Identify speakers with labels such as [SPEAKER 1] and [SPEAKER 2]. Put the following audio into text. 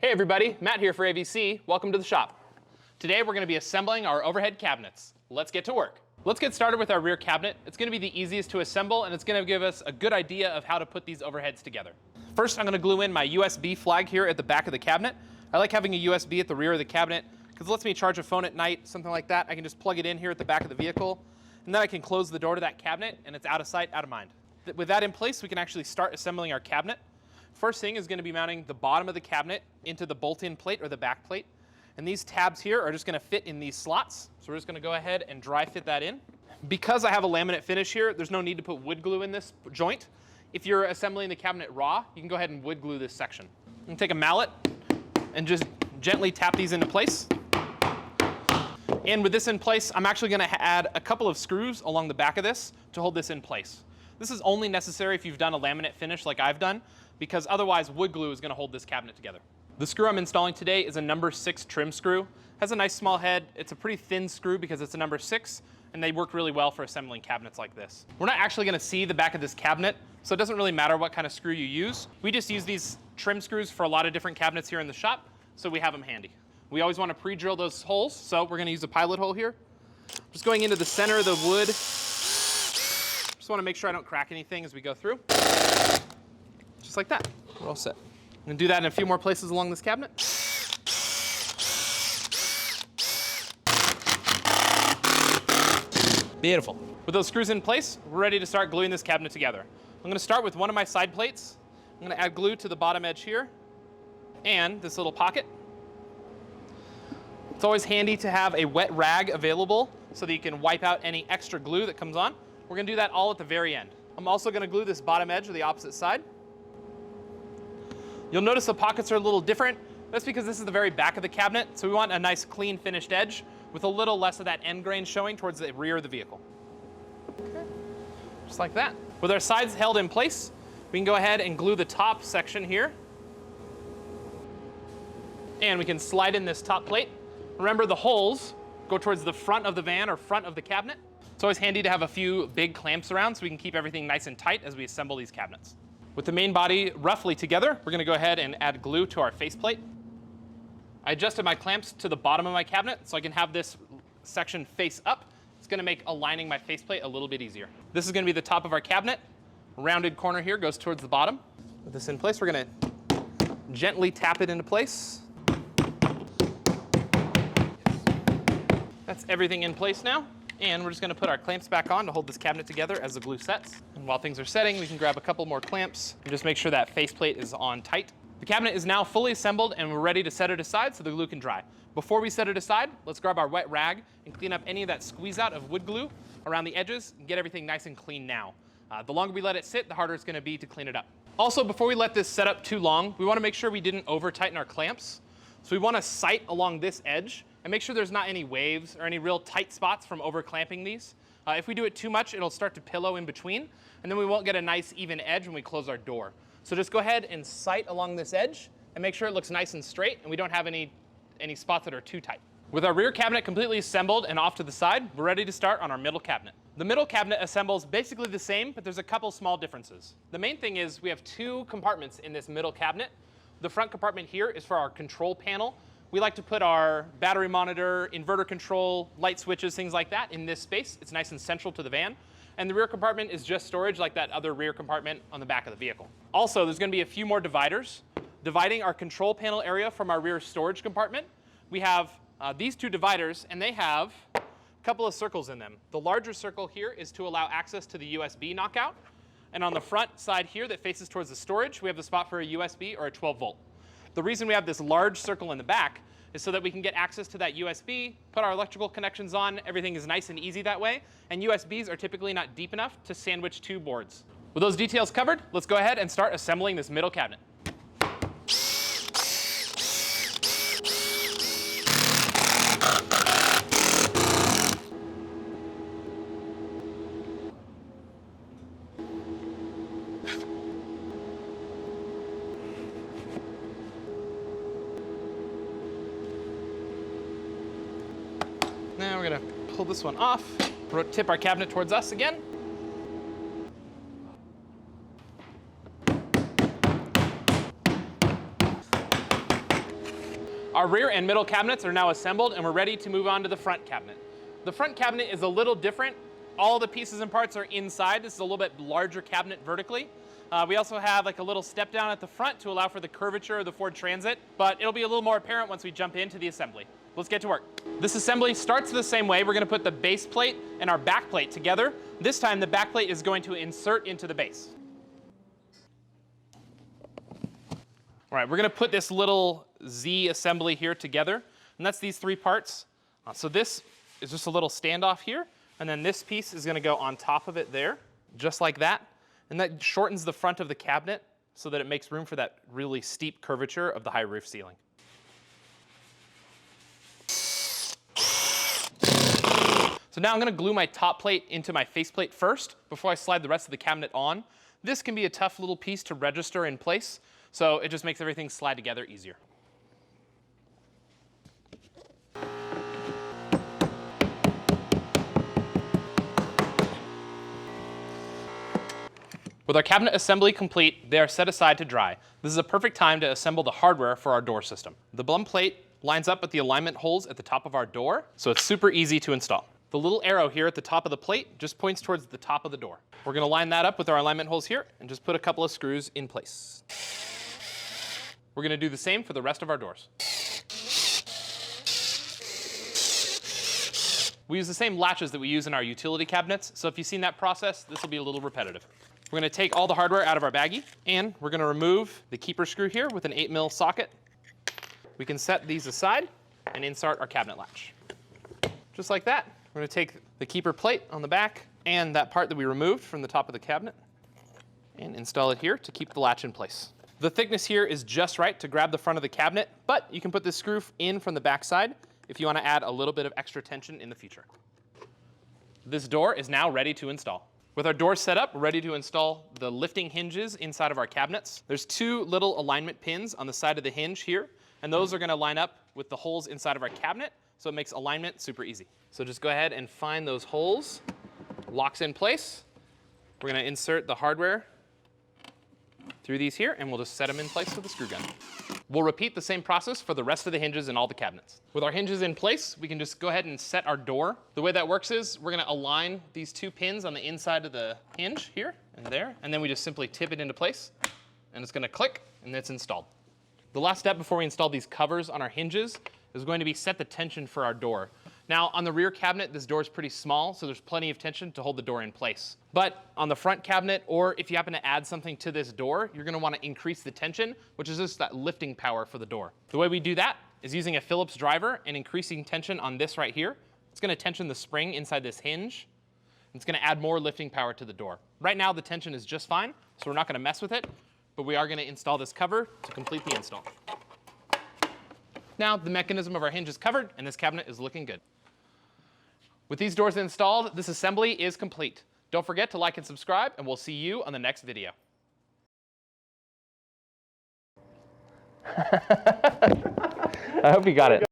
[SPEAKER 1] Hey everybody, Matt here for AVC. Welcome to the shop. Today we're going to be assembling our overhead cabinets. Let's get to work. Let's get started with our rear cabinet. It's going to be the easiest to assemble and it's going to give us a good idea of how to put these overheads together. First, I'm going to glue in my USB flag here at the back of the cabinet. I like having a USB at the rear of the cabinet because it lets me charge a phone at night, something like that. I can just plug it in here at the back of the vehicle and then I can close the door to that cabinet and it's out of sight, out of mind. With that in place, we can actually start assembling our cabinet. First thing is going to be mounting the bottom of the cabinet into the bolt-in plate or the back plate. And these tabs here are just going to fit in these slots. So we're just going to go ahead and dry fit that in. Because I have a laminate finish here, there's no need to put wood glue in this joint. If you're assembling the cabinet raw, you can go ahead and wood glue this section. You can take a mallet and just gently tap these into place. And with this in place, I'm actually going to add a couple of screws along the back of this to hold this in place. This is only necessary if you've done a laminate finish like I've done, because otherwise wood glue is going to hold this cabinet together. The screw I'm installing today is a number 6 trim screw. Has a nice small head. It's a pretty thin screw because it's a number 6, and they work really well for assembling cabinets like this. We're not actually going to see the back of this cabinet, so it doesn't really matter what kind of screw you use. We just use these trim screws for a lot of different cabinets here in the shop, so we have them handy. We always want to pre-drill those holes, so we're going to use a pilot hole here. Just going into the center of the wood. Just want to make sure I don't crack anything as we go through. Just like that. We're all set. I'm going to do that in a few more places along this cabinet. Beautiful. With those screws in place, we're ready to start gluing this cabinet together. I'm going to start with one of my side plates. I'm going to add glue to the bottom edge here and this little pocket. It's always handy to have a wet rag available so that you can wipe out any extra glue that comes on. We're going to do that all at the very end. I'm also going to glue this bottom edge of the opposite side. You'll notice the pockets are a little different. That's because this is the very back of the cabinet, so we want a nice clean finished edge with a little less of that end grain showing towards the rear of the vehicle. Okay. Just like that. With our sides held in place, we can go ahead and glue the top section here. And we can slide in this top plate. Remember, the holes go towards the front of the van or front of the cabinet. It's always handy to have a few big clamps around so we can keep everything nice and tight as we assemble these cabinets. With the main body roughly together, we're going to go ahead and add glue to our faceplate. I adjusted my clamps to the bottom of my cabinet so I can have this section face up. It's going to make aligning my faceplate a little bit easier. This is going to be the top of our cabinet. Rounded corner here goes towards the bottom. With this in place, we're going to gently tap it into place. That's everything in place now. And we're just going to put our clamps back on to hold this cabinet together as the glue sets. And while things are setting, we can grab a couple more clamps and just make sure that faceplate is on tight. The cabinet is now fully assembled and we're ready to set it aside so the glue can dry. Before we set it aside, let's grab our wet rag and clean up any of that squeeze out of wood glue around the edges and get everything nice and clean now. The longer we let it sit, the harder it's going to be to clean it up. Also, before we let this set up too long, we want to make sure we didn't over tighten our clamps. So we want to sight along this edge and make sure there's not any waves or any real tight spots from over clamping these. If we do it too much, it'll start to pillow in between, and then we won't get a nice even edge when we close our door. So just go ahead and sight along this edge and make sure it looks nice and straight and we don't have any spots that are too tight. With our rear cabinet completely assembled and off to the side, we're ready to start on our middle cabinet. The middle cabinet assembles basically the same, but there's a couple small differences. The main thing is we have 2 compartments in this middle cabinet. The front compartment here is for our control panel. We like to put our battery monitor, inverter control, light switches, things like that in this space. It's nice and central to the van. And the rear compartment is just storage like that other rear compartment on the back of the vehicle. Also, there's going to be a few more dividers. Dividing our control panel area from our rear storage compartment, we have these 2 dividers, and they have a couple of circles in them. The larger circle here is to allow access to the USB knockout. And on the front side here that faces towards the storage, we have the spot for a USB or a 12 volt. The reason we have this large circle in the back is so that we can get access to that USB, put our electrical connections on. Everything is nice and easy that way. And USBs are typically not deep enough to sandwich 2 boards. With those details covered, let's go ahead and start assembling this middle cabinet. Now we're going to pull this one off, tip our cabinet towards us again. Our rear and middle cabinets are now assembled, and we're ready to move on to the front cabinet. The front cabinet is a little different. All the pieces and parts are inside. This is a little bit larger cabinet vertically. We also have like a little step down at the front to allow for the curvature of the Ford Transit, but it'll be a little more apparent once we jump into the assembly. Let's get to work. This assembly starts the same way. We're going to put the base plate and our back plate together. This time the back plate is going to insert into the base. All right, we're going to put this little Z assembly here together, and that's these three parts. So this is just a little standoff here, and then this piece is going to go on top of it there, just like that. And that shortens the front of the cabinet so that it makes room for that really steep curvature of the high roof ceiling. So now I'm going to glue my top plate into my faceplate first before I slide the rest of the cabinet on. This can be a tough little piece to register in place, so it just makes everything slide together easier. With our cabinet assembly complete, they are set aside to dry. This is a perfect time to assemble the hardware for our door system. The bum plate lines up with the alignment holes at the top of our door, so it's super easy to install. The little arrow here at the top of the plate just points towards the top of the door. We're going to line that up with our alignment holes here and just put a couple of screws in place. We're going to do the same for the rest of our doors. We use the same latches that we use in our utility cabinets, so if you've seen that process, this will be a little repetitive. We're going to take all the hardware out of our baggie, and we're going to remove the keeper screw here with an 8mm socket. We can set these aside and insert our cabinet latch. Just like that. We're going to take the keeper plate on the back and that part that we removed from the top of the cabinet and install it here to keep the latch in place. The thickness here is just right to grab the front of the cabinet, but you can put this screw in from the back side if you want to add a little bit of extra tension in the future. This door is now ready to install. With our doors set up, we're ready to install the lifting hinges inside of our cabinets. There's two little alignment pins on the side of the hinge here, and those are going to line up with the holes inside of our cabinet, so it makes alignment super easy. So just go ahead and find those holes, locks in place. We're going to insert the hardware through these here, and we'll just set them in place with a screw gun. We'll repeat the same process for the rest of the hinges in all the cabinets. With our hinges in place, we can just go ahead and set our door. The way that works is we're going to align these two pins on the inside of the hinge here and there, and then we just simply tip it into place, and it's going to click, and it's installed. The last step before we install these covers on our hinges is going to be set the tension for our door. Now, on the rear cabinet, this door is pretty small, so there's plenty of tension to hold the door in place. But on the front cabinet, or if you happen to add something to this door, you're going to want to increase the tension, which is just that lifting power for the door. The way we do that is using a Phillips driver and increasing tension on this right here. It's going to tension the spring inside this hinge. It's going to add more lifting power to the door. Right now, the tension is just fine, so we're not going to mess with it, but we are going to install this cover to complete the install. Now, the mechanism of our hinge is covered, and this cabinet is looking good. With these doors installed, this assembly is complete. Don't forget to like and subscribe, and we'll see you on the next video.
[SPEAKER 2] I hope you got it.